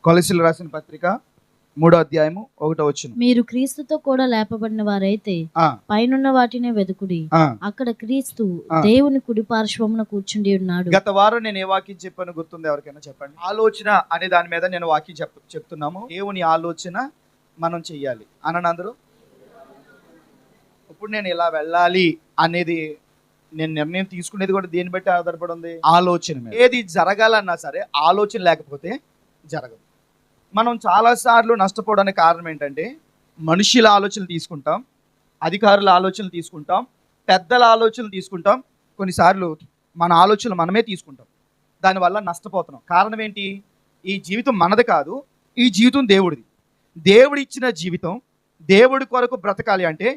కొలస్సీయులకు రాసిన పత్రిక 3వ అధ్యాయము 1వ వచనం. మీరు క్రీస్తుతో కూడా లేపబడిన వారైతే పైనున్న వాటినే వెదుకుడి, అక్కడ క్రీస్తు దేవుని కుడి పార్శ్వమున కూర్చుండి ఉన్నాడు. గత వారం నేను ఏ వాక్యం చెప్పాను గుర్తుంది ఎవరికైనా చెప్పండి. ఆలోచన అనే దాని మీద నేను వాక్యం చెప్తున్నాము. దేవుని ఆలోచన మనం చెయ్యాలి అనండి అందరూ. ఇప్పుడు నేను ఇలా వెళ్ళాలి అనేది నేను నిర్ణయం తీసుకునేది కూడా దేని బట్టి ఆధారపడి ఉంది? ఆలోచన మీద. ఏది జరగాలన్నా సరే ఆలోచన లేకపోతే జరగదు. మనం చాలాసార్లు నష్టపోవడానికి కారణం ఏంటంటే మనుషుల ఆలోచనలు తీసుకుంటాం, అధికారుల ఆలోచనలు తీసుకుంటాం, పెద్దల ఆలోచనలు తీసుకుంటాం, కొన్నిసార్లు మన ఆలోచనలు మనమే తీసుకుంటాం. దానివల్ల నష్టపోతున్నాం. కారణం ఏంటి? ఈ జీవితం మనది కాదు, ఈ జీవితం దేవుడిది. దేవుడి ఇచ్చిన జీవితం దేవుడి కొరకు బ్రతకాలి అంటే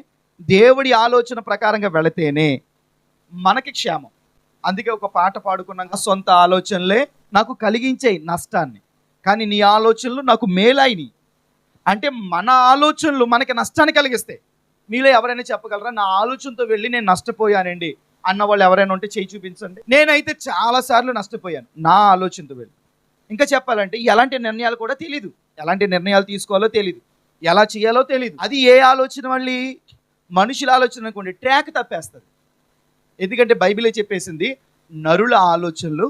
దేవుడి ఆలోచన ప్రకారంగా వెళితేనే మనకి క్షేమం. అందుకే ఒక పాట పాడుకున్నాక, సొంత ఆలోచనలే నాకు కలిగించే నష్టాన్ని, కానీ నీ ఆలోచనలు నాకు మేలైనవి. అంటే మన ఆలోచనలు మనకి నష్టాన్ని కలిగిస్తాయి. మీలో ఎవరైనా చెప్పగలరా నా ఆలోచనతో వెళ్ళి నేను నష్టపోయానండి అన్న వాళ్ళు ఎవరైనా ఉంటే చేయి చూపించండి. నేనైతే చాలాసార్లు నష్టపోయాను నా ఆలోచనతో వెళ్ళి. ఇంకా చెప్పాలంటే ఎలాంటి నిర్ణయాలు కూడా తెలీదు, ఎలాంటి నిర్ణయాలు తీసుకోవాలో తెలీదు, ఎలా చేయాలో తెలీదు. అది ఏ ఆలోచన? మళ్ళీ మనుషుల ఆలోచన అనుకోండి, ట్రాక్ తప్పేస్తుంది. ఎందుకంటే బైబిలే చెప్పేసింది నరుల ఆలోచనలు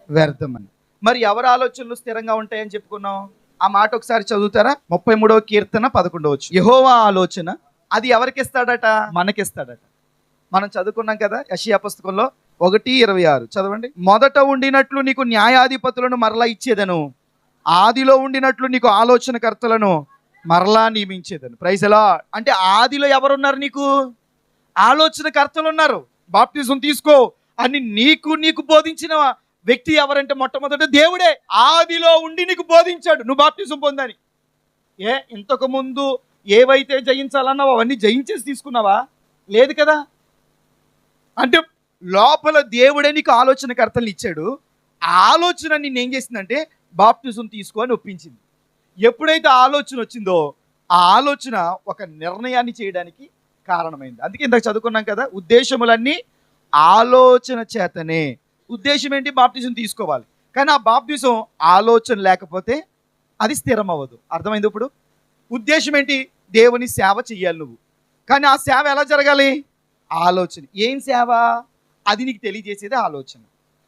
వ్యర్థమని. మరి ఎవరి ఆలోచనలు స్థిరంగా ఉంటాయని చెప్పుకున్నాం? ఆ మాట ఒకసారి చదువుతారా? 33వ కీర్తన 11వ వచనం. యెహోవా ఆలోచన అది ఎవరికి ఇస్తాడట? మనకిస్తాడట. మనం చదువుకున్నాం కదా యెషయా పుస్తకంలో 1:26 చదవండి. మొదట ఉండినట్లు నీకు న్యాయాధిపతులను మరలా ఇచ్చేదను, ఆదిలో ఉండినట్లు నీకు ఆలోచనకర్తలను మరలా నియమించేదను. Praise lord. అంటే ఆదిలో ఎవరున్నారు? నీకు ఆలోచనకర్తలు ఉన్నారు. బాప్టిజం తీసుకో అని నీకు బోధించిన వ్యక్తి ఎవరంటే మొట్టమొదట దేవుడే. ఆదిలో ఉండి నీకు బోధించాడు నువ్వు బాప్టిజం పొందని. ఇంతకు ముందు ఏవైతే జయించాలన్నావో అవన్నీ జయించేసి తీసుకున్నావా? లేదు కదా. అంటే లోపల దేవుడే నీకు ఆలోచనకర్తలు ఇచ్చాడు. ఆ ఆలోచన నిన్ను ఏం చేసిందంటే బాప్టిజం తీసుకో అని ఒప్పించింది. ఎప్పుడైతే ఆలోచన వచ్చిందో ఆ ఆలోచన ఒక నిర్ణయాన్ని చేయడానికి కారణమైంది. అందుకే ఇందాక చదువుకున్నాం కదా, ఉద్దేశములన్నీ ఆలోచన చేతనే. ఉద్దేశం ఏంటి? బాప్టిజం తీసుకోవాలి. కానీ ఆ బాప్టిజం ఆలోచన లేకపోతే అది స్థిరం అవ్వదు. అర్థమైంది? ఇప్పుడు ఉద్దేశం ఏంటి? దేవుని సేవ చెయ్యాలి నువ్వు. కానీ ఆ సేవ ఎలా జరగాలి? ఆలోచన. ఏం సేవ? అది నీకు తెలియజేసేది ఆలోచన.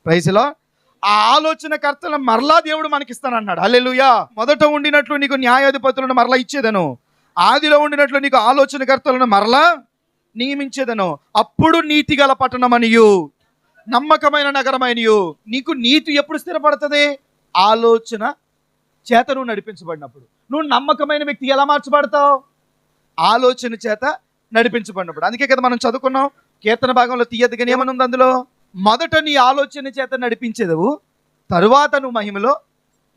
Praise lord. ఆ ఆలోచన కర్తలను మరలా దేవుడు మనకిస్తానన్నాడు. హల్లెలూయా. మొదట ఉండినట్లు నీకు న్యాయాధిపతులను మరలా ఇచ్చేదను, ఆదిలో ఉండినట్లు నీకు ఆలోచనకర్తలను మరలా నియమించేదను. అప్పుడు నీతి గల పట్టణమనియు నమ్మకమైన నగరమైనయు. నీకు నీతి ఎప్పుడు స్థిరపడుతుంది? ఆలోచన చేత నువ్వు నడిపించబడినప్పుడు. నువ్వు నమ్మకమైన వ్యక్తి ఎలా మార్చబడతావు? ఆలోచన చేత నడిపించబడినప్పుడు. అందుకే కదా మనం చదువుకున్నాం కీర్తన భాగంలో తీయద్దు కానీ ఏమని ఉంది అందులో? మొదట నీ ఆలోచన చేత నడిపించేదవు, తరువాత నువ్వు మహిమలో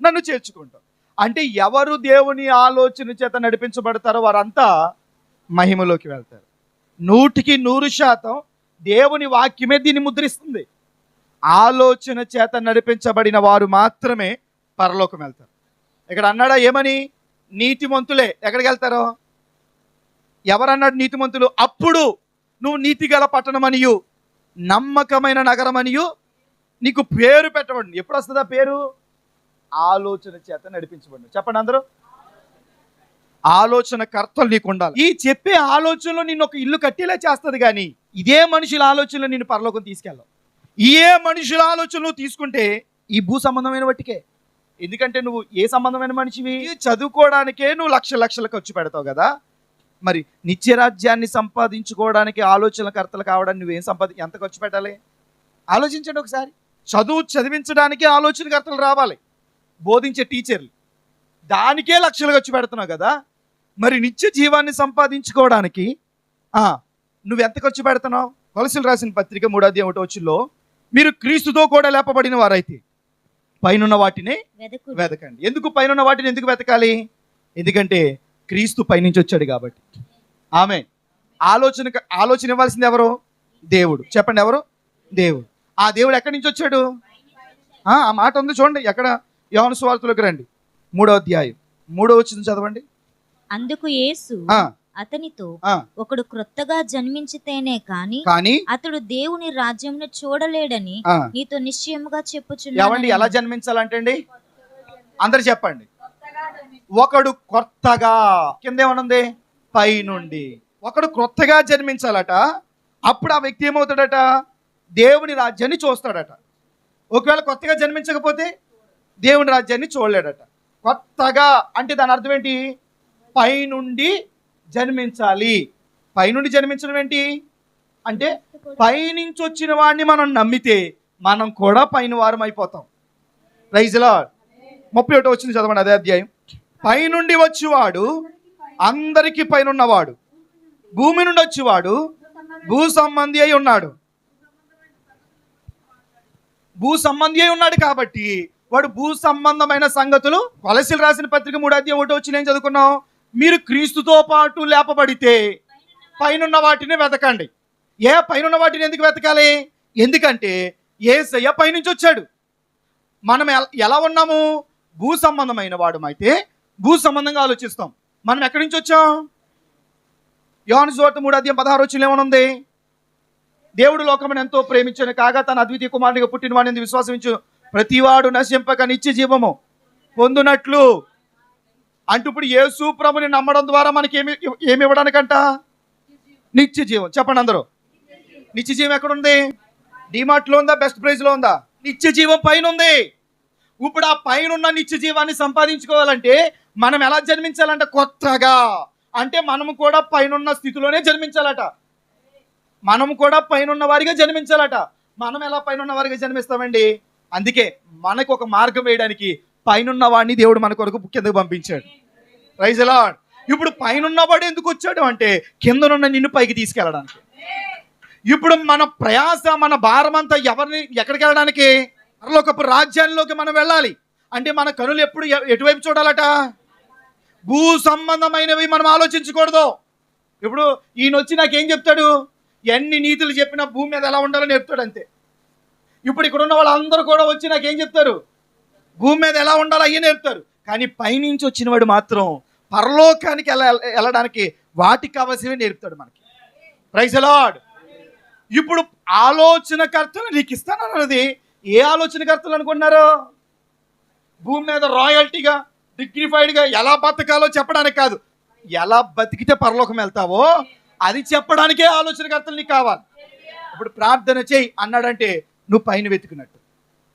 నన్ను చేర్చుకుంటావు. అంటే ఎవరు దేవుని ఆలోచన చేత నడిపించబడతారో వారంతా మహిమలోకి వెళ్తారు. 100% దేవుని వాక్యమే దీన్ని ముద్రిస్తుంది. ఆలోచన చేత నడిపించబడిన వారు మాత్రమే పరలోకం వెళ్తారు. ఇక్కడ అన్నాడా ఏమని? నీతిమంతులే ఎక్కడికి వెళ్తారో? ఎవరన్నాడు నీతిమంతులు? అప్పుడు నువ్వు నీతి గల పట్టణమనియు నమ్మకమైన నగరమనియు నీకు పేరు పెట్టబడి. ఎప్పుడు వస్తుందా పేరు? ఆలోచన చేత నడిపించబడి. చెప్పండి అందరూ. ఆలోచన కర్తలు నీకు ఉండాలి. ఈ చెప్పే ఆలోచనలో నిన్ను ఒక ఇల్లు కట్టేలా చేస్తుంది, కానీ ఇదే మనుషుల ఆలోచనలో నిన్ను పరలోకం తీసుకెళ్ళవు. ఏ మనుషుల ఆలోచనలు తీసుకుంటే ఈ భూ సంబంధమైన వాటికే. ఎందుకంటే నువ్వు ఏ సంబంధమైన మనిషివి? చదువుకోవడానికే నువ్వు లక్షలు ఖర్చు పెడతావు కదా. మరి నిత్యరాజ్యాన్ని సంపాదించుకోవడానికి ఆలోచనకర్తలు కావడానికి నువ్వేం ఎంత ఖర్చు పెట్టాలి? ఆలోచించండి ఒకసారి. చదివించడానికి ఆలోచనకర్తలు రావాలి, బోధించే టీచర్లు, దానికే లక్షలు ఖర్చు పెడుతున్నావు కదా. మరి నిత్య జీవాన్ని సంపాదించుకోవడానికి నువ్వెంత ఖర్చు పెడుతున్నావు? కొలస్సీయులకు రాసిన పత్రిక 3వ అధ్యాయం 1వ వచనంలో మీరు క్రీస్తుతో కూడా లేపబడిన వారైతే పైనున్న వాటిని వెతకండి. ఎందుకు పైనున్న వాటిని ఎందుకు వెతకాలి? ఎందుకంటే క్రీస్తు పైనుంచి వచ్చాడు కాబట్టి. ఆమె ఆలోచన ఇవ్వాల్సింది ఎవరు? దేవుడు. చెప్పండి ఎవరు? దేవుడు. ఆ దేవుడు ఎక్కడి నుంచి వచ్చాడు? ఆ మాట ఉంది చూడండి. ఎక్కడ? యోహాను సువార్తలోకి రండి, 3వ అధ్యాయం 3వ వచనం చదవండి. అందుకు యేసు అతనితో, ఒకడు క్రొత్తగా జన్మించితేనే కాని అతడు దేవుని రాజ్యంను చూడలేడని నీతో నిశ్చయముగా చెప్పుచున్నాను. ఎలా జన్మించాలంటే అండి? అందరు చెప్పండి. ఒకడు కొత్తగా, కింద ఏమనుంది, పైనుండి. ఒకడు కొత్తగా జన్మించాలట. అప్పుడు ఆ వ్యక్తి ఏమవుతాడట, దేవుని రాజ్యాన్ని చూస్తాడట. ఒకవేళ కొత్తగా జన్మించకపోతే దేవుని రాజ్యాన్ని చూడలేడట. కొత్తగా అంటే దాని అర్థం ఏంటి, పైనుండి జన్మించాలి. పైనుండి జన్మించడం ఏంటి అంటే, పైనుంచి వచ్చిన వాడిని మనం నమ్మితే మనం కూడా పైన వారం అయిపోతాం. Praise the lord. 31 వచ్చింది చదవండి, అదే అధ్యాయం. పైనుండి వచ్చేవాడు అందరికీ పైన ఉన్నవాడు, భూమి నుండి వచ్చేవాడు భూ సంబంధి అయి ఉన్నాడు. భూ సంబంధి అయి ఉన్నాడు కాబట్టి వాడు భూ సంబంధమైన సంగతులు. కొలసీలు రాసిన పత్రిక 3:1 వచ్చి నేను చదువుకున్నాం, మీరు క్రీస్తుతో పాటు లేపబడితే పైనున్న వాటిని వెతకండి. పైనున్న వాటిని ఎందుకు వెతకాలి? ఎందుకంటే యేసయ్య పైనుంచి వచ్చాడు. మనం ఎలా ఉన్నాము? భూ సంబంధమైన వాడు అయితే భూ సంబంధంగా ఆలోచిస్తాం. మనం ఎక్కడి నుంచి వచ్చాం? యోహాను సువార్త 3:16 వచ్చి ఏమనుంది, దేవుడు లోకమును ఎంతో ప్రేమించను కాగా తన అద్వితీయ కుమారునిగా పుట్టిన వాడిని విశ్వాసించు ప్రతివాడు నశింపక నిత్య జీవము పొందునట్లు. అంటూ ఇప్పుడు యేసు ప్రభుని నమ్మడం ద్వారా మనకి ఏమి ఇవ్వడానికంట? నిత్య జీవం. చెప్పండి అందరూ, నిత్య జీవం ఎక్కడుంది? డిమార్ట్లో ఉందా? బెస్ట్ ప్రైజ్లో ఉందా? నిత్య జీవం పైన ఉంది. ఇప్పుడు ఆ పైన ఉన్న నిత్య జీవాన్ని సంపాదించుకోవాలంటే మనం ఎలా జన్మించాలంట? కొత్తగా. అంటే మనము కూడా పైనున్న స్థితిలోనే జన్మించాలట. మనము కూడా పైనున్న వారిగా జన్మించాలట. మనం ఎలా పైనున్న వారిగా జన్మిస్తామండి? అందుకే మనకు ఒక మార్గం వేయడానికి పైనున్న వాడిని దేవుడు మన కొరకు కిందకు పంపించాడు. Praise the lord. ఇప్పుడు పైనున్న వాడు ఎందుకు వచ్చాడు అంటే, కిందనున్న నిన్ను పైకి తీసుకెళ్ళడానికి. ఇప్పుడు మన ప్రయాస, మన భారం అంతా ఎక్కడికి వెళ్ళడానికి? పరలోకపు రాజ్యాల్లోకి మనం వెళ్ళాలి. అంటే మన కనులు ఎప్పుడు ఎటువైపు చూడాలట? భూ సంబంధమైనవి మనం ఆలోచించకూడదు. ఇప్పుడు ఈయన వచ్చి నాకేం చెప్తాడు? ఎన్ని నీతులు చెప్పినా భూమి మీద ఎలా ఉండాలని చెప్తాడు అంతే. ఇప్పుడు ఇక్కడ ఉన్న వాళ్ళందరూ కూడా వచ్చి నాకేం చెప్తారు? భూమి మీద ఎలా ఉండాలో అయ్యే నేర్పుతారు. కానీ పైనుంచి వచ్చిన వాడు మాత్రం పరలోకానికి వెళ్ళడానికి వాటికి కావాల్సినవి నేర్పుతాడు మనకి. Praise the lord. ఇప్పుడు ఆలోచనకర్తలు నీకు ఇస్తానన్నది ఏ ఆలోచనకర్తలు అనుకుంటున్నారు? భూమి మీద రాయల్టీగా, డిగ్నిఫైడ్గా ఎలా బతకాలో చెప్పడానికి కాదు, ఎలా బతికితే పరలోకం వెళ్తావో అది చెప్పడానికే ఆలోచనకర్తలు నీకు కావాలి. ఇప్పుడు ప్రార్థన చేయి అన్నాడంటే నువ్వు పైన వెతుకున్నట్టు,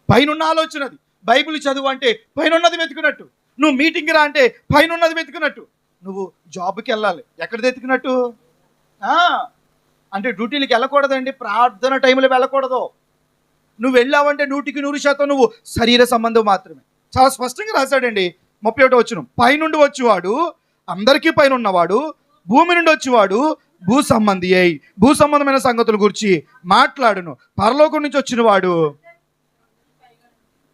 పైన ఆలోచన. అది బైబిల్ చదువు అంటే పైన ఉన్నది వెతుకున్నట్టు. నువ్వు మీటింగ్ రా అంటే పైన ఉన్నది వెతుకున్నట్టు. నువ్వు జాబ్కి వెళ్ళాలి, ఎక్కడ వెతుకున్నట్టు? అంటే డ్యూటీలకు వెళ్ళకూడదండి, ప్రార్థన టైంలో వెళ్ళకూడదు. నువ్వు వెళ్ళావంటే 100% నువ్వు శరీర సంబంధం మాత్రమే. చాలా స్పష్టంగా రాశాడండి 31 వచనం. పైనుండి వచ్చేవాడు అందరికీ పైన ఉన్నవాడు, భూమి నుండి వచ్చేవాడు భూ సంబంధి అయి భూ సంబంధమైన సంగతుల గురించి మాట్లాడును. పరలోకం నుంచి వచ్చిన వాడు.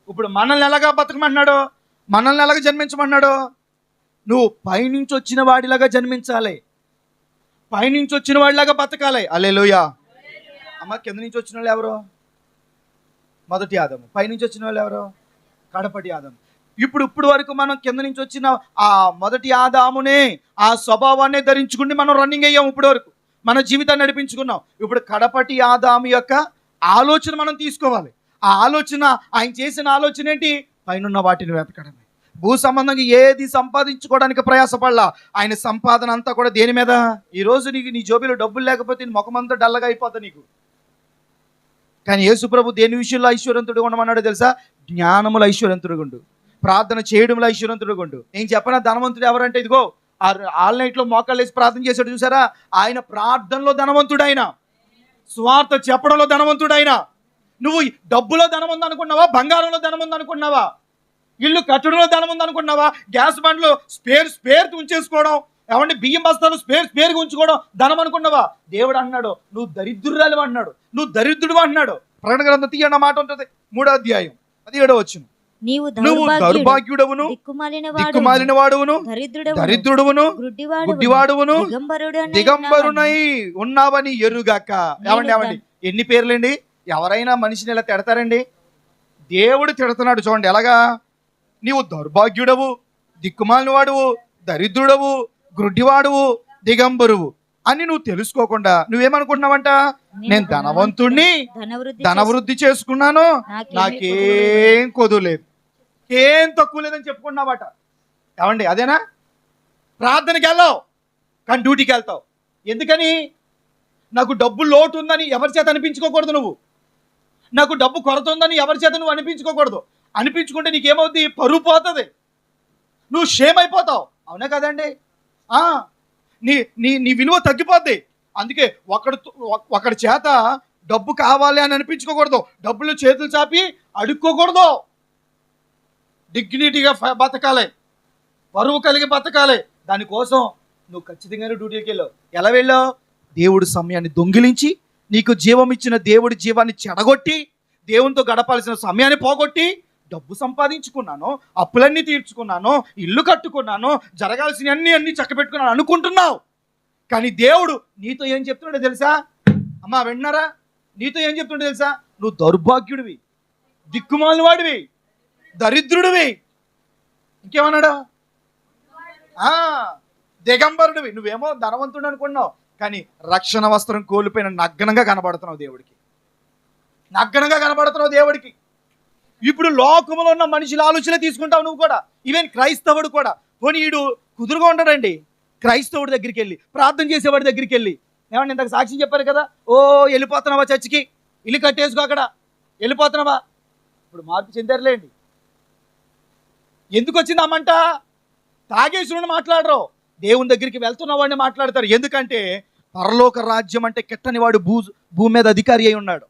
ఇప్పుడు మనల్ని ఎలాగా బతకమంటున్నాడు? మనల్ని ఎలాగ జన్మించమన్నాడు? నువ్వు పైనుంచి వచ్చిన వాడిలాగా జన్మించాలి, పైనుంచి వచ్చిన వాడిలాగా బతకాలి. హల్లెలూయా. అమ్మ, కింద నుంచి వచ్చిన వాళ్ళు ఎవరు? మొదటి ఆదాము. పైనుంచి వచ్చిన వాళ్ళు ఎవరు? కడపటి ఆదాము. ఇప్పుడు వరకు మనం కింద నుంచి వచ్చిన ఆ మొదటి ఆదామునే, ఆ స్వభావాన్ని ధరించుకుని మనం రన్నింగ్ అయ్యాం. ఇప్పటి వరకు మన జీవితాన్ని నడిపించుకున్నాం. ఇప్పుడు కడపటి ఆదాము యొక్క ఆలోచన మనం తీసుకోవాలి. ఆ ఆలోచన, ఆయన చేసిన ఆలోచన ఏంటి? పైనున్న వాటిని వెతకడమే. భూ సంబంధంగా ఏది సంపాదించుకోవడానికి ప్రయాసపడలా. ఆయన సంపాదన అంతా కూడా దేని మీద? ఈరోజు నీకు నీ జోబీలో డబ్బులు లేకపోతే నీ ముఖమంతా డల్లగా అయిపోతుంది నీకు. కానీ యేసు ప్రభు దేని విషయంలో ఐశ్వర్యంతుడు ఉండమన్నాడో తెలుసా? జ్ఞానముల ఐశ్వర్యంతుడు ఉండు, ప్రార్థన చేయడంలో ఐశ్వర్యంతుడు ఉండు. నేను చెప్పిన ధనవంతుడు ఎవరంటే, ఇదిగో ఆల్ నైట్లో మోకాళ్ళు వేసి ప్రార్థన చేశాడు చూసారా? ఆయన ప్రార్థనలో ధనవంతుడు, ఆయన స్వార్థ చెప్పడంలో ధనవంతుడు. ఆయన నువ్వు డబ్బులో ధనం ఉంది అనుకున్నావా? బంగారంలో ధనం ఉంది అనుకున్నావా? ఇల్లు కట్టడంలో ధనం ఉంది అనుకున్నావా? గ్యాస్ బండ్లో స్పేర్ ఉంచేసుకోవడం, ఏమంటే బియ్యం బస్తాలు స్పేర్గా ఉంచుకోవడం ధనం అనుకున్నావా? దేవుడు అన్నాడు నువ్వు దరిద్రురాలు అన్నాడు, నువ్వు దరిద్రుడు అన్నాడు. ప్రకటన గ్రంథం తీయన్న మాట ఉంటుంది 3వ అధ్యాయం 17వ వచనం. నువ్వు దౌర్భాగ్యుడవును, దిక్కుమాలిన వాడువును, దరిద్రుడువును, గుడ్డివాడువును, దిగంబరునై ఉన్నావని ఎరుగాక. ఏమండి ఎన్ని పేర్లండి? ఎవరైనా మనిషిని ఇలా తిడతారండి? దేవుడు తిడుతున్నాడు చూడండి ఎలాగా. నీవు దౌర్భాగ్యుడవు, దిక్కుమాలిన వాడువు, దరిద్రుడవు, గ్రుడ్డివాడువు, దిగంబరువు అని నువ్వు తెలుసుకోకుండా నువ్వేమనుకుంటున్నావంట? నేను ధనవంతుణ్ణి, ధనవృద్ధి చేసుకున్నాను, నాకేం కొదులేదు, ఏం తక్కువ లేదని చెప్పుకున్నావట. ఏమండి అదేనా? ప్రార్థనకి వెళ్ళావు కానీ డ్యూటీకి వెళ్తావు. ఎందుకని? నాకు డబ్బు లోటు ఉందని ఎవరి చేత అనిపించుకోకూడదు నువ్వు. నాకు డబ్బు కొరత ఉందని ఎవరి చేత నువ్వు అనిపించుకోకూడదు. అనిపించుకుంటే నీకేమవుద్ది? పరువు పోతుంది, నువ్వు షేమ్ అయిపోతావు. అవునా కదండి? నీ నీ నీ విలువ తగ్గిపోద్ది. అందుకే ఒకడి చేత డబ్బు కావాలి అని అనిపించుకోకూడదు. డబ్బులు చేతులు చాపి అడుక్కోకూడదు. డిగ్నిటీగా బతకాలి, పరువు కలిగి బతకాలి. దానికోసం నువ్వు ఖచ్చితంగానే డ్యూటీకి వెళ్ళావు. ఎలా వెళ్ళావు? దేవుడి సమయాన్ని దొంగిలించి, నీకు జీవం ఇచ్చిన దేవుడి జీవాన్ని చెడగొట్టి, దేవునితో గడపాల్సిన సమయాన్ని పోగొట్టి డబ్బు సంపాదించుకున్నాను, అప్పులన్నీ తీర్చుకున్నాను, ఇల్లు కట్టుకున్నాను, జరగాల్సిన అన్ని చక్కబెట్టుకున్నాను అనుకుంటున్నావు. కానీ దేవుడు నీతో ఏం చెప్తున్నాడో తెలుసా? అమ్మా విన్నారా? నీతో ఏం చెప్తుండో తెలుసా? నువ్వు దౌర్భాగ్యుడివి, దిక్కుమాలిన వాడివి, దరిద్రుడివి. ఇంకేమన్నాడు? దిగంబరుడివి. నువ్వేమో ధనవంతుడు అనుకున్నావు, కానీ రక్షణ వస్త్రం కోల్పోయిన నగ్నంగా కనబడుతున్నావు దేవుడికి. నగ్నంగా కనబడుతున్నావు దేవుడికి. ఇప్పుడు లోకములో ఉన్న మనుషుల ఆలోచన తీసుకుంటావు నువ్వు కూడా. ఈవెన్ క్రైస్తవుడు కూడా. పోనీ వీడు కుదురుగా ఉండడండి. క్రైస్తవుడి దగ్గరికి వెళ్ళి, ప్రార్థన చేసేవాడి దగ్గరికి వెళ్ళి, ఏమన్నా ఇంతకు సాక్ష్యం చెప్పారు కదా, ఓ వెళ్ళిపోతున్నావా చర్చికి, ఇల్లు కట్టేసుకో అక్కడ, వెళ్ళిపోతున్నావా? ఇప్పుడు మార్పు చెందారులేండి. ఎందుకు వచ్చింది అమ్మంట? తాగేసుని మాట్లాడరు, దేవుని దగ్గరికి వెళ్తున్న వాడిని మాట్లాడతారు. ఎందుకంటే పరలోక రాజ్యం అంటే కిట్టని వాడు భూమి మీద అధికారి అయి ఉన్నాడు.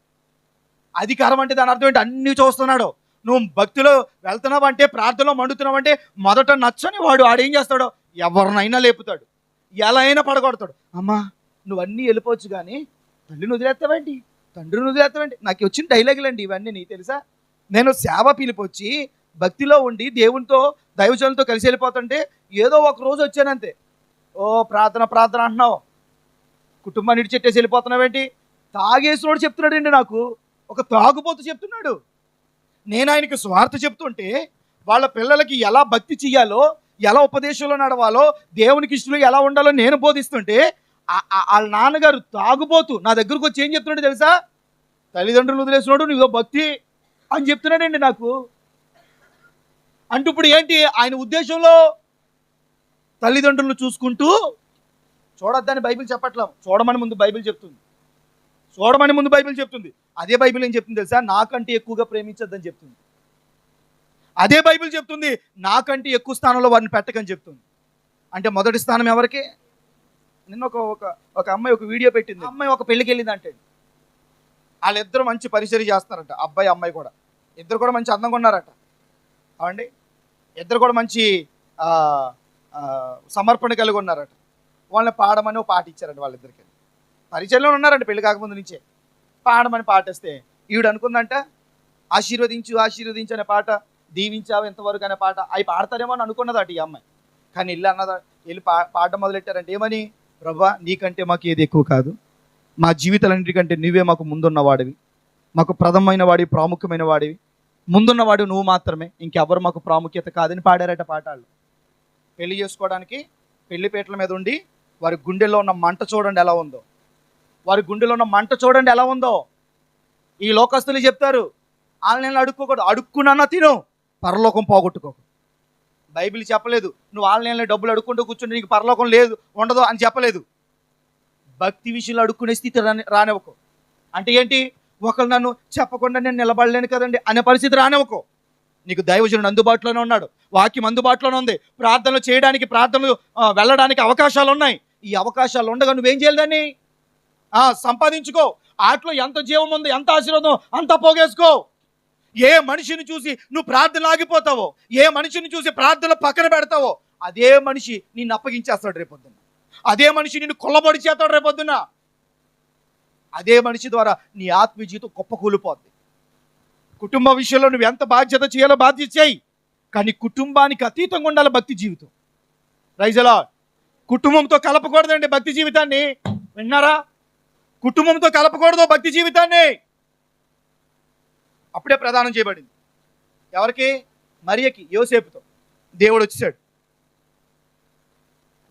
అధికారం అంటే దాని అర్థం ఏంటి? అన్నీ చూస్తున్నాడు. నువ్వు భక్తిలో వెళ్తున్నావు అంటే, ప్రార్థనలో మండుతున్నావు అంటే, మొదట నచ్చని వాడు ఆడేం చేస్తాడో ఎవరినైనా లేపుతాడు, ఎలా అయినా పడగొడతాడు. అమ్మా నువ్వు అన్నీ వెళ్ళిపోవచ్చు కానీ తల్లిని వదిలేస్తావేంటి, తండ్రిని వదిలేస్తావేంటి? నాకు వచ్చిన డైలాగులండి ఇవన్నీ. నీకు తెలుసా? నేను సేవ పిలిపొచ్చి భక్తిలో ఉండి దేవునితో దైవజనులతో కలిసి వెళ్ళిపోతుంటే ఏదో ఒక రోజు వచ్చానంతే, ఓ ప్రార్థన ప్రార్థన అంటున్నావు, కుటుంబాన్ని ఇడిచెట్టేసి వెళ్ళిపోతున్నావేంటి? తాగేసినోడు చెప్తున్నాడండి నాకు, ఒక తాగుబోతు చెప్తున్నాడు. నేను ఆయనకి స్వార్థ చెప్తుంటే, వాళ్ళ పిల్లలకి ఎలా భక్తి చెయ్యాలో, ఎలా ఉపదేశంలో నడవాలో, దేవునికి ఇష్టలు ఎలా ఉండాలో నేను బోధిస్తుంటే, వాళ్ళ నాన్నగారు తాగుబోతు నా దగ్గరకు వచ్చి ఏం చెప్తున్నాడు తెలుసా? తల్లిదండ్రులు వదిలేసినోడు నువ్వు భక్తి అని చెప్తున్నాడండి నాకు. అంటూ ఇప్పుడు ఏంటి ఆయన ఉద్దేశంలో? తల్లిదండ్రులను చూసుకుంటూ చూడొద్దని బైబిల్ చెప్పట్లా, చూడమని ముందు బైబిల్ చెప్తుంది. చూడమని ముందు బైబిల్ చెప్తుంది. అదే బైబిల్ ఏం చెప్తుంది తెలుసా? నాకంటే ఎక్కువగా ప్రేమించొద్దని చెప్తుంది. అదే బైబిల్ చెప్తుంది నాకంటే ఎక్కువ స్థానంలో వారిని పెట్టకని చెప్తుంది. అంటే మొదటి స్థానం ఎవరికి? నిన్న ఒక అమ్మాయి ఒక వీడియో పెట్టింది. అమ్మాయి ఒక పెళ్ళికి వెళ్ళింది అంటే, వాళ్ళిద్దరూ మంచి పరిచర్య చేస్తారట, అబ్బాయి అమ్మాయి కూడా. ఇద్దరు కూడా మంచి అందంగా ఉన్నారట. అవండి ఇద్దరు కూడా మంచి సమర్పణ కలిగి ఉన్నారట. వాళ్ళని పాడమని ఒక పాట ఇచ్చారట. వాళ్ళిద్దరికి పరిచయంలో ఉన్నారంట పెళ్లి కాకముందు నుంచే. పాడమని పాటేస్తే ఈవిడ అనుకుందంట, ఆశీర్వదించు ఆశీర్వదించు అనే పాట, దీవించావు ఎంతవరకు అనే పాట అవి పాడతారేమో అని అనుకున్నదట ఈ అమ్మాయి. కానీ వెళ్ళి పాడడం మొదలెట్టారంటే ఏమని? ప్రభా నీకంటే మాకు ఏది ఎక్కువ కాదు, మా జీవితాలన్నిటికంటే నువ్వే మాకు ముందున్న వాడివి, మాకు ప్రథమైన వాడివి, ప్రాముఖ్యమైన వాడివి, ముందున్నవాడు నువ్వు మాత్రమే, ఇంకెవరు మాకు ప్రాముఖ్యత కాదని పాడారట పాఠాలు. పెళ్లి చేసుకోవడానికి పెళ్లిపేటల మీద ఉండి వారి గుండెల్లో ఉన్న మంట చూడండి ఎలా ఉందో, వారి గుండెలో ఉన్న మంట చూడండి ఎలా ఉందో. ఈ లోకస్తులు చెప్తారు ఆన్లైన్లో అడుక్కోకూడదు, అడుక్కున్నా తిను, పరలోకం పోగొట్టుకోకు. బైబిల్ చెప్పలేదు నువ్వు ఆన్లైన్లో డబ్బులు అడుక్కుంటూ కూర్చుంటే నీకు పరలోకం లేదు ఉండదు అని చెప్పలేదు. భక్తి విషయంలో అడుక్కునే స్థితి రానివ్వకు. అంటే ఏంటి? ఒకరు నన్ను చెప్పకుండా నేను నిలబడలేను కదండి అనే పరిస్థితి రానివ్వకు. నీకు దైవజనుడు అందుబాటులోనే ఉన్నాడు, వాక్యం అందుబాటులోనే ఉంది, ప్రార్థనలు చేయడానికి, ప్రార్థనలు వెళ్ళడానికి అవకాశాలు ఉన్నాయి. ఈ అవకాశాలు ఉండగా నువ్వేం చేయాలి? దాన్ని సంపాదించుకో. ఆటలో ఎంత జీవం ఉందో, ఎంత ఆశీర్వాదం అంతా పోగేసుకో. ఏ మనిషిని చూసి నువ్వు ప్రార్థన ఆగిపోతావో, ఏ మనిషిని చూసి ప్రార్థన పక్కన పెడతావో, అదే మనిషి నిన్ను అప్పగించేస్తాడు రేపొద్దున. అదే మనిషి నిన్ను కొల్లబడి చేస్తాడు రేపొద్దున. అదే మనిషి ద్వారా నీ ఆత్మీయ జీవితం కుప్పకూలిపోద్ది. కుటుంబ విషయంలో నువ్వు ఎంత బాధ్యత చేయాలో బాధ్యత చేయి, కానీ కుటుంబానికి అతీతంగా ఉండాలి భక్తి జీవితం. Praise the lord. కుటుంబంతో కలపకూడదండి భక్తి జీవితాన్ని. విన్నారా? కుటుంబంతో కలపకూడదు భక్తి జీవితాన్ని. అప్పుడే ప్రదానం చేయబడింది ఎవరికి? మరియకి, యోసేపుతో. దేవుడు వచ్చేసాడు,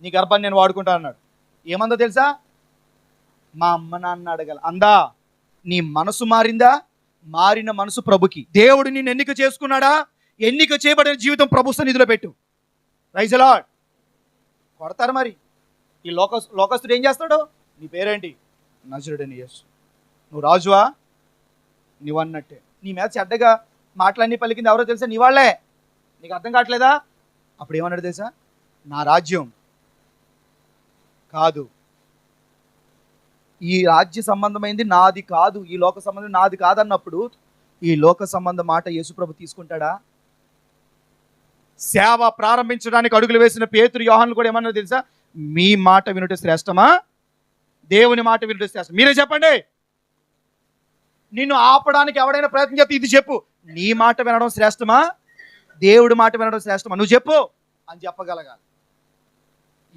నీ గర్భాన్ని నేను వాడుకుంటా అన్నాడు. ఏమందో తెలుసా? మా అమ్మ నాన్న అడగల అందా. నీ మనసు మారిందా? మారిన మనసు ప్రభుకి. దేవుడు నిన్ను ఎన్నిక చేసుకున్నాడా? ఎన్నిక చేయబడిన జీవితం ప్రభు సన్నిధిలో పెట్టు. Praise the lord. కొడతారు మరి. ఈ లోకస్తుడు ఏం చేస్తాడు? నీ పేరేంటి? నజరుడైన యేసు. నువ్వు రాజువా? నీవన్నట్టే. నీ మీద చెడ్డగా మాటలన్నీ పలికింది ఎవరో తెలుసా? నీ వాళ్ళే. నీకు అర్థం కావట్లేదా? అప్పుడు ఏమన్నాడు తెలుసా? నా రాజ్యం కాదు, ఈ రాజ్య సంబంధమైంది నాది కాదు, ఈ లోక సంబంధం నాది కాదన్నప్పుడు ఈ లోక సంబంధం మాట యేసుప్రభు తీసుకుంటాడా? సేవ ప్రారంభించడానికి అడుగులు వేసిన పేతురు, యోహాను కూడా ఏమన్నా తెలుసా? మీ మాట వినుట శ్రేష్టమా, దేవుని మాట వినుట శ్రేష్టం? మీరే చెప్పండి. నిన్ను ఆపడానికి ఎవడైనా ప్రయత్నం చేస్తే ఇది చెప్పు, నీ మాట వినడం శ్రేష్టమా, దేవుడి మాట వినడం శ్రేష్టమా? నువ్వు చెప్పు అని చెప్పగలగాలి.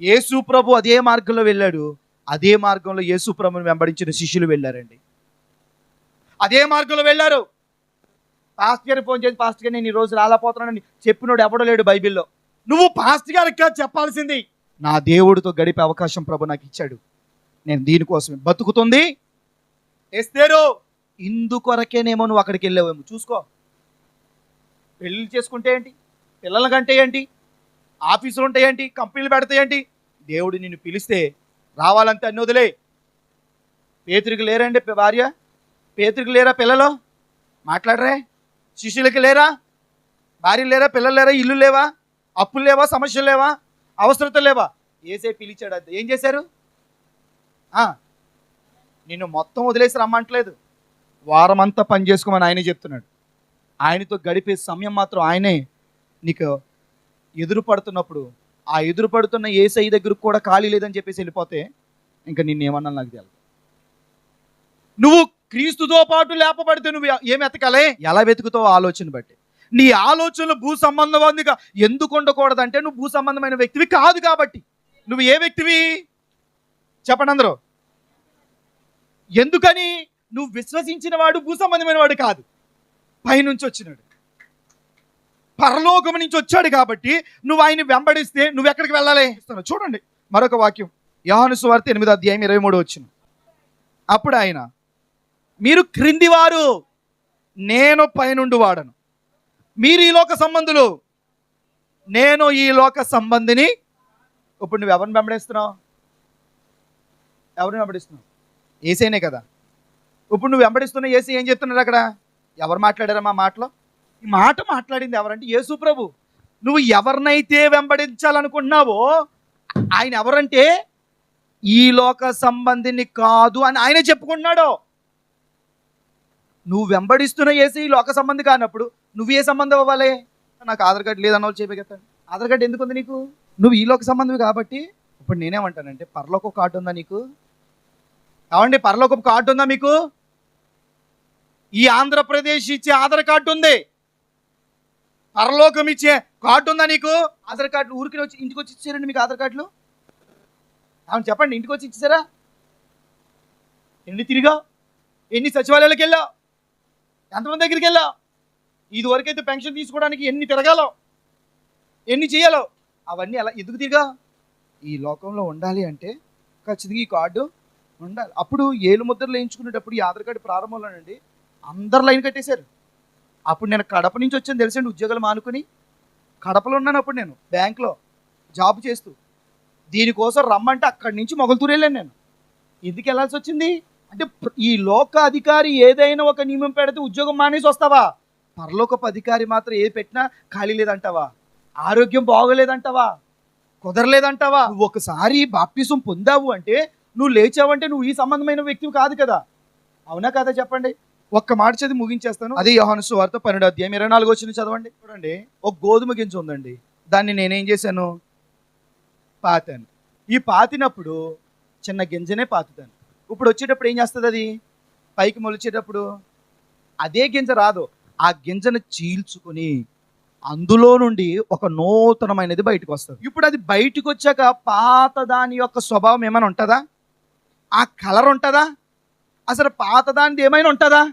యేసు ప్రభు అదే మార్గంలో వెళ్ళాడు. అదే మార్గంలో యేసు ప్రభుని వెంబడించిన శిష్యులు వెళ్ళారండి. అదే మార్గంలో వెళ్ళారు. పాస్టర్ గారికి ఫోన్ చేసి, పాస్టర్ గారు నేను ఈ రోజు రాలేకపోతున్నానని చెప్పినోడు ఎవడో లేడు బైబిల్లో. నువ్వు పాస్టర్ గారికి కాదు చెప్పాల్సింది, నా దేవుడితో గడిపే అవకాశం ప్రభు నాకు ఇచ్చాడు, నేను దీనికోసమే బతుకుతుంది. ఎస్తేరు, ఇందుకొరకేనేమో నువ్వు అక్కడికి వెళ్ళావేమో చూసుకో. పెళ్ళిళ్ళు చేసుకుంటే ఏంటి, పిల్లల కంటే ఏంటి, ఆఫీసులు ఉంటాయేంటి, కంపెనీలు పెడతాయేంటి, దేవుడు నిన్ను పిలిస్తే రావాలంటే అన్ని వదిలే. పేతురికి లేరండి భార్య, పేతురికి లేరా పిల్లలు? మాట్లాడరే. శిష్యులకి లేరా భార్యలు, లేరా పిల్లలు, లేరా ఇల్లు లేవా, అప్పులు లేవా, సమస్యలు లేవా, అవసరతలు లేవా? ఏసే పిలిచాడు. అది ఏం చేశారు? నిన్ను మొత్తం వదిలేసి రమ్మంటలేదు, వారం అంతా పని చేసుకోమని ఆయనే చెప్తున్నాడు. ఆయనతో గడిపే సమయం మాత్రం ఆయనే. నీకు ఎదురు పడుతున్నప్పుడు ఆ ఎదురు పడుతున్న యేసయ్య దగ్గరకు కూడా ఖాళీ లేదని చెప్పేసి వెళ్ళిపోతే ఇంకా నిన్నేమన్నా నాకు తెలియదు. నువ్వు క్రీస్తుతో పాటు లేపబడితే నువ్వు ఏమి ఎతకాలి? ఎలా వెతుకుతావు? ఆలోచన బట్టి. నీ ఆలోచనలు భూ సంబంధంగా ఎందుకు ఉండకూడదంటే నువ్వు భూ సంబంధమైన వ్యక్తివి కాదు కాబట్టి. నువ్వు ఏ వ్యక్తివి చెప్పండి అందరూ? ఎందుకని? నువ్వు విశ్వసించిన వాడు భూ సంబంధమైన వాడు కాదు, పైనుంచి వచ్చినాడు, పరలోకం నుంచి వచ్చాడు కాబట్టి నువ్వు ఆయన వెంబడిస్తే నువ్వు ఎక్కడికి వెళ్ళాలి? చూడండి మరొక వాక్యం, యోహాను సువార్త 8:23. అప్పుడు ఆయన, మీరు క్రింది వారు, నేను పైనుండి వాడను. మీరు ఈ లోక సంబంధులు, నేను ఈ లోక సంబంధిని. ఇప్పుడు నువ్వు ఎవరిని వెంబడిస్తున్నావు? ఎవరిని వెంబడిస్తున్నావు? యేసేనే కదా. ఇప్పుడు నువ్వు వెంబడిస్తున్న యేసు ఏం చెప్తున్నారు అక్కడ? ఎవరు మాట్లాడారమ్మా మాటలో? ఈ మాట మాట్లాడింది ఎవరంటే యేసు ప్రభు. నువ్వు ఎవరినైతే వెంబడించాలనుకుంటున్నావో ఆయన ఎవరంటే ఈ లోక సంబంధిని కాదు అని ఆయన చెప్పుకుంటున్నాడు. నువ్వు వెంబడిస్తున్న యేసు ఈ లోక సంబంధి కానప్పుడు నువ్వు ఏ సంబంధం అవ్వాలి? నాకు ఆధార్ కార్డు లేదన్న వాళ్ళు చెప్పగలుగుతాను. ఆధార్ కార్డు ఎందుకు ఉంది నీకు? నువ్వు ఈ లోక సంబంధివి కాబట్టి. ఇప్పుడు నేనేమంటానంటే, పరలోక కార్డు ఉందా నీకు? కావండి, పరలోకపు కార్డు ఉందా మీకు? ఈ ఆంధ్రప్రదేశ్ ఇచ్చే ఆధార్ కార్డు ఉంది, పరలోకం ఇచ్చే కార్డు ఉందా నీకు? ఆధార్ కార్డు ఊరికి వచ్చి ఇంటికి వచ్చి ఇచ్చారండి మీకు ఆధార్ కార్డులు? అవును చెప్పండి, ఇంటికి వచ్చి ఇచ్చారా? ఎన్ని తిరిగావు? ఎన్ని సచివాలయాలకు వెళ్ళావు? ఎంతమంది దగ్గరికి వెళ్ళావు? ఇదివరకైతే పెన్షన్ తీసుకోవడానికి ఎన్ని తిరగాలో, ఎన్ని చేయాలో, అవన్నీ ఎలా ఎందుకు తిరిగా? ఈ లోకంలో ఉండాలి అంటే ఖచ్చితంగా ఈ కార్డు ఉండాలి. అప్పుడు ఏలు ముద్రలు వేయించుకునేటప్పుడు ఈ ఆధార్ కార్డు ప్రారంభంలోనండి అందరు లైన్ కట్టేశారు. అప్పుడు నేను కడప నుంచి వచ్చాను తెలుసండి, ఉద్యోగాలు మానుకుని కడపలో ఉన్నాను. అప్పుడు నేను బ్యాంక్లో జాబ్ చేస్తూ దీనికోసం రమ్మంటే అక్కడి నుంచి మొగల్తూరు వెళ్ళాను నేను. ఎందుకు వెళ్ళాల్సి వచ్చింది అంటే, ఈ లోక అధికారి ఏదైనా ఒక నియమం పెడితే ఉద్యోగం మానేసి వస్తావా? పరలోకపు అధికారి మాత్రం ఏది పెట్టినా ఖాళీ లేదంటావా? ఆరోగ్యం బాగోలేదంటావా? కుదరలేదంటావా? నువ్వు ఒకసారి బాప్టిజం పొందావు అంటే, నువ్వు లేచావంటే నువ్వు ఈ సంబంధమైన వ్యక్తివి కాదు కదా. అవునా కదా చెప్పండి? ఒక్క మాట చదివి ముగించేస్తాను. అదే యోహాను సువార్త 12:24 చదవండి. చూడండి, ఒక గోధుమ గింజ ఉందండి, దాన్ని నేనేం చేశాను? పాతాను. ఈ పాతినప్పుడు చిన్న గింజనే పాతుతాను. ఇప్పుడు వచ్చేటప్పుడు ఏం చేస్తుంది? అది పైకి మొలిచేటప్పుడు అదే గింజ రాదు, ఆ గింజను చీల్చుకుని అందులో నుండి ఒక నూతనమైనది బయటకు వస్తుంది. ఇప్పుడు అది బయటకు వచ్చాక పాత దాని యొక్క స్వభావం ఏమైనా ఉంటుందా? ఆ కలర్ ఉంటుందా? అసలు పాత దానిది ఏమైనా ఉంటుందా?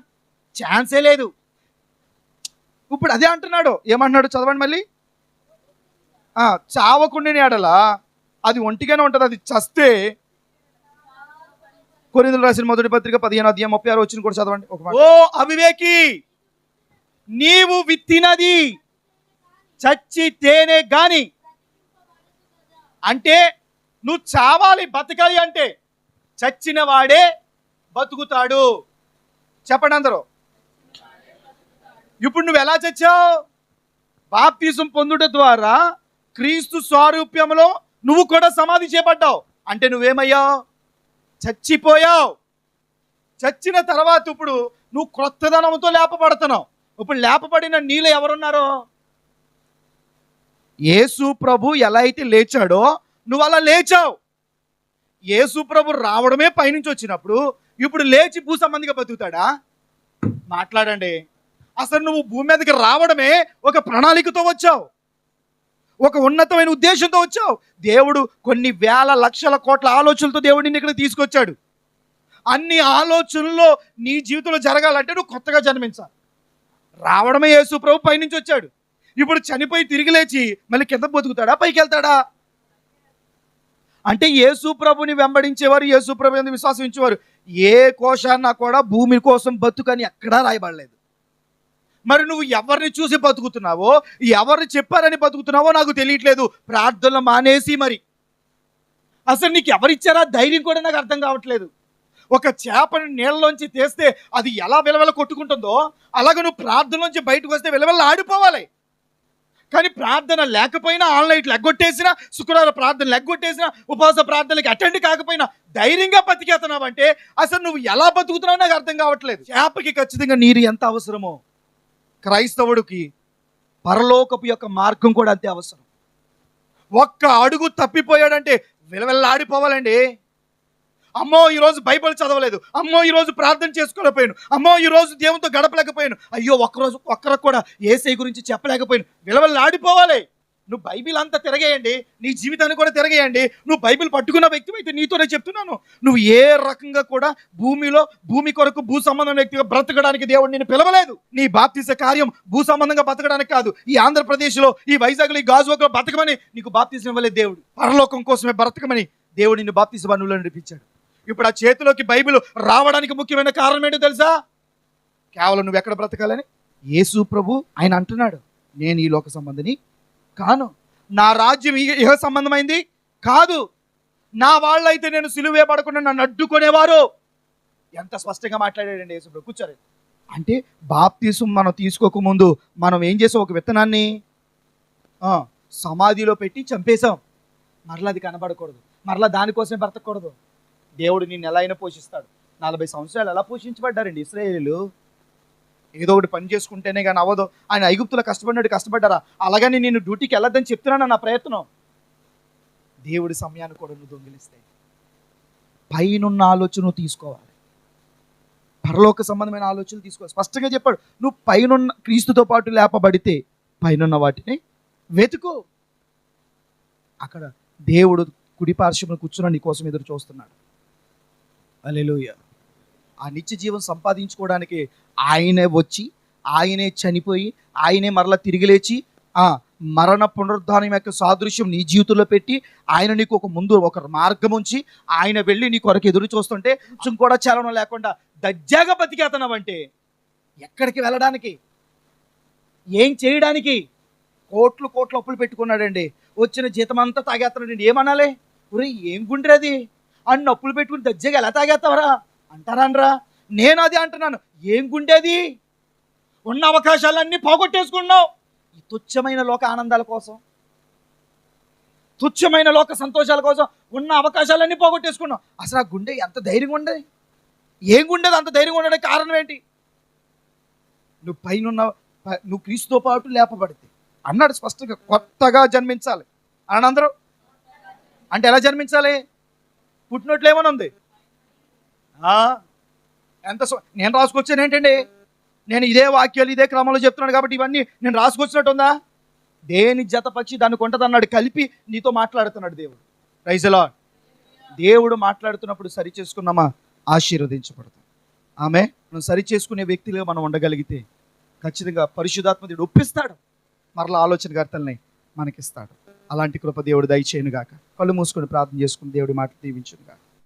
ఛాన్సే లేదు. ఇప్పుడు అదే అంటున్నాడు. ఏమంటున్నాడు చదవండి మళ్ళీ. చావకుండిన ఎడల అది ఒంటిగానే ఉంటుంది, అది చస్తే. కొరింథీయులకు రాసిన మొదటి పత్రిక 15:36 కూడా చదవండి. ఓ అవివేకి, నీవు విత్తినది చచ్చితేనే గాని అంటే నువ్వు చావాలి, బతకాలి అంటే చచ్చిన వాడే బతుకుతాడు. చెప్పండి అందరూ. ఇప్పుడు నువ్వు ఎలా చచ్చావు? బాప్తిసం పొందుట ద్వారా క్రీస్తు స్వరూప్యంలో నువ్వు కూడా సమాధి చేయబడ్డావు. అంటే నువ్వేమయ్యావు? చచ్చిపోయావు. చచ్చిన తర్వాత ఇప్పుడు నువ్వు క్రొత్తదనంతో లేపబడుతున్నావు. ఇప్పుడు లేపబడిన నీళ్ళు ఎవరున్నారో? యేసు ప్రభు ఎలా అయితే లేచాడో నువ్వు అలా లేచావు. యేసు ప్రభు రావడమే పైనుంచి వచ్చినప్పుడు ఇప్పుడు లేచి భూ సంబంధిగా బతుకుతాడా? మాట్లాడండి. అసలు నువ్వు భూమి మీదకి రావడమే ఒక ప్రణాళికతో వచ్చావు, ఒక ఉన్నతమైన ఉద్దేశంతో వచ్చావు. దేవుడు కొన్ని వేల లక్షల కోట్ల ఆలోచనలతో దేవుడు నిన్ను ఇక్కడ తీసుకొచ్చాడు. అన్ని ఆలోచనల్లో నీ జీవితంలో జరగాలంటే నువ్వు కొత్తగా జన్మించాలి. రావడమే యేసు ప్రభు పైనుంచి వచ్చాడు. ఇప్పుడు చనిపోయి తిరిగి లేచి మళ్ళీ కింద బతుకుతాడా, పైకి వెళ్తాడా? అంటే యేసు ప్రభుని వెంబడించేవారు, యేసు ప్రభు మీద విశ్వాసం ఇచ్చేవారు ఏ కోశాన్నా కూడా భూమి కోసం బతుకని ఎక్కడా రాయబడలేదు. మరి నువ్వు ఎవరిని చూసి బతుకుతున్నావో, ఎవరిని చెప్పారని బతుకుతున్నావో నాకు తెలియట్లేదు. ప్రార్థనలు మానేసి మరి అసలు నీకు ఎవరిచ్చారా ధైర్యం కూడా నాకు అర్థం కావట్లేదు. ఒక చేపని నీళ్ళలోంచి తీస్తే అది ఎలా విలవెల కొట్టుకుంటుందో అలాగ నువ్వు ప్రార్థనలోంచి బయటకు వస్తే విలవెల ఆడిపోవాలి. కానీ ప్రార్థన లేకపోయినా, ఆన్లైన్ ఎగ్గొట్టేసినా, శుక్రవారం ప్రార్థనలు ఎగ్గొట్టేసినా, ఉపవాస ప్రార్థనలకి అటెండ్ కాకపోయినా ధైర్యంగా బతికేస్తున్నావు అంటే అసలు నువ్వు ఎలా బతుకుతున్నావు నాకు అర్థం కావట్లేదు. చేపకి ఖచ్చితంగా నీరు ఎంత అవసరమో క్రైస్తవుడికి పరలోకపు యొక్క మార్గం కూడా అంతే అవసరం. ఒక్క అడుగు తప్పిపోయాడంటే విలవెల్లాడిపోవాలండి. అమ్మో ఈరోజు బైబిల్ చదవలేదు, అమ్మో ఈరోజు ప్రార్థన చేసుకోలేకపోయాను, అమ్మో ఈరోజు దేవునితో గడపలేకపోయాను, అయ్యో ఒక్కరికి కూడా యేసయ్య గురించి చెప్పలేకపోయాను, విలవెల్లాడిపోవాలి. నువ్వు బైబిల్ అంతా తిరగేయండి, నీ జీవితాన్ని కూడా తిరగేయండి. నువ్వు బైబిల్ పట్టుకున్న వ్యక్తి అయితే నీతోనే చెప్తున్నాను, నువ్వు ఏ రకంగా కూడా భూమి కొరకు భూ సంబంధం వ్యక్తిగా బ్రతకడానికి దేవుడు నిన్ను పిలవలేదు. నీ బాప్తిస కార్యం భూ సంబంధంగా బతకడానికి కాదు. ఈ ఆంధ్రప్రదేశ్లో, ఈ వైజాగ్లో, ఈ గాజువాకలో బతకమని నీకు బాప్తిసం ఇవ్వలేదు దేవుడు. పరలోకం కోసమే బ్రతకమని దేవుడు నిన్ను బాప్తిస బంధువులో నడిపించాడు. ఇప్పుడు ఆ చేతిలోకి బైబిల్ రావడానికి ముఖ్యమైన కారణం ఏంటో తెలుసా? కేవలం నువ్వు ఎక్కడ బ్రతకాలని. యేసు ప్రభు ఆయన అంటున్నాడు, నేను ఈ లోక సంబంధిని కాను, నా రాజ్యం ఇహ సంబంధమైంది కాదు, నా వాళ్ళైతే నేను సిలువే పడకుండా నన్ను అడ్డుకునేవారు. ఎంత స్పష్టంగా మాట్లాడాడండి యేసు ప్రభు. కూర్చోరు. అంటే బాప్తిసం మనం తీసుకోకముందు మనం ఏం చేసాం? ఒక విత్తనాన్ని సమాధిలో పెట్టి చంపేశాం. మరలా అది కనబడకూడదు, మరలా దానికోసమే బ్రతకూడదు. దేవుడు నిన్ను ఎలా అయినా పోషిస్తాడు. 40 సంవత్సరాలు ఎలా పోషించబడ్డారండి ఇశ్రాయేలీలు? ఏదో ఒకటి పని చేసుకుంటేనే కానీ అవ్వదు. ఆయన ఐగుప్తులో కష్టపడ్డారా? అలాగని నేను డ్యూటీకి వెళ్ళొద్దని చెప్తున్నాను నా ప్రయత్నం. దేవుడి సమయాన్ని కూడా నువ్వు దొంగిలిస్తే పైనున్న ఆలోచన తీసుకోవాలి, పరలోక సంబంధమైన ఆలోచనలు తీసుకోవాలి. స్పష్టంగా చెప్పాడు, నువ్వు పైనున్న క్రీస్తుతో పాటు లేపబడితే పైనున్న వాటిని వెతుకు. అక్కడ దేవుడు కుడి పార్శ్వమున కూర్చుని నీ కోసం ఎదురు చూస్తున్నాడు. హల్లెలూయా. ఆ నిత్య జీవం సంపాదించుకోవడానికి ఆయనే వచ్చి, ఆయనే చనిపోయి, ఆయనే మరలా తిరిగి లేచి మరణ పునరుద్ధానం యొక్క సాదృశ్యం నీ జీవితంలో పెట్టి, ఆయన నీకు ఒక మార్గం ఉంచి, ఆయన వెళ్ళి నీ కొరకు ఎదురు చూస్తుంటే కొంచెం కూడా చలనం లేకుండా దజ్జాగా బతికేతన్నావంటే ఎక్కడికి వెళ్ళడానికి, ఏం చేయడానికి? కోట్లు అప్పులు పెట్టుకున్నాడండి, వచ్చిన జీతం అంతా తాగేస్తున్నాడండి. ఏమనాలి? ఒరే ఏం గుండ్రది అన్ని అప్పులు పెట్టుకుని దజ్జగా ఎలా తాగేస్తావరా అంటారా? నేను అది అంటున్నాను, ఏం గుండేది? ఉన్న అవకాశాలన్నీ పోగొట్టేసుకున్నావు ఈ తుచ్చమైన లోక ఆనందాల కోసం, తుచ్చమైన లోక సంతోషాల కోసం ఉన్న అవకాశాలన్నీ పోగొట్టేసుకున్నావు. అసలు ఆ గుండె ఎంత ధైర్యంగా ఉండేది? ఏం గుండేది అంత ధైర్యంగా ఉండడానికి కారణం ఏంటి? నువ్వు క్రీస్తుతో పాటు లేపబడితే అన్నాడు స్పష్టంగా, కొత్తగా జన్మించాలి అని. అందరూ అంటే ఎలా జన్మించాలి? పుట్టినట్లు ఏమని ఉంది? నేను రాసుకొచ్చాను ఏంటండి? నేను ఇదే వాక్యాలు ఇదే క్రమంలో చెప్తున్నాను కాబట్టి ఇవన్నీ నేను రాసుకొచ్చినట్టు ఉందా? దేని జతపక్షి దానికి ఉంటుంది అన్నాడు, కలిపి నీతో మాట్లాడుతున్నాడు దేవుడు. Praise the lord. దేవుడు మాట్లాడుతున్నప్పుడు సరి చేసుకున్నామా ఆశీర్వదించబడతాం. ఆమె మనం సరి చేసుకునే వ్యక్తిగా మనం ఉండగలిగితే ఖచ్చితంగా పరిశుద్ధాత్మ దేవుడు ఒప్పిస్తాడు, మరలా ఆలోచనకర్తల్ని మనకిస్తాడు. అలాంటి కృప దేవుడు దయచేయునుగాక. కళ్ళు మూసుకొని ప్రార్థన చేసుకుని దేవుడి మాట దీవించునుగాక.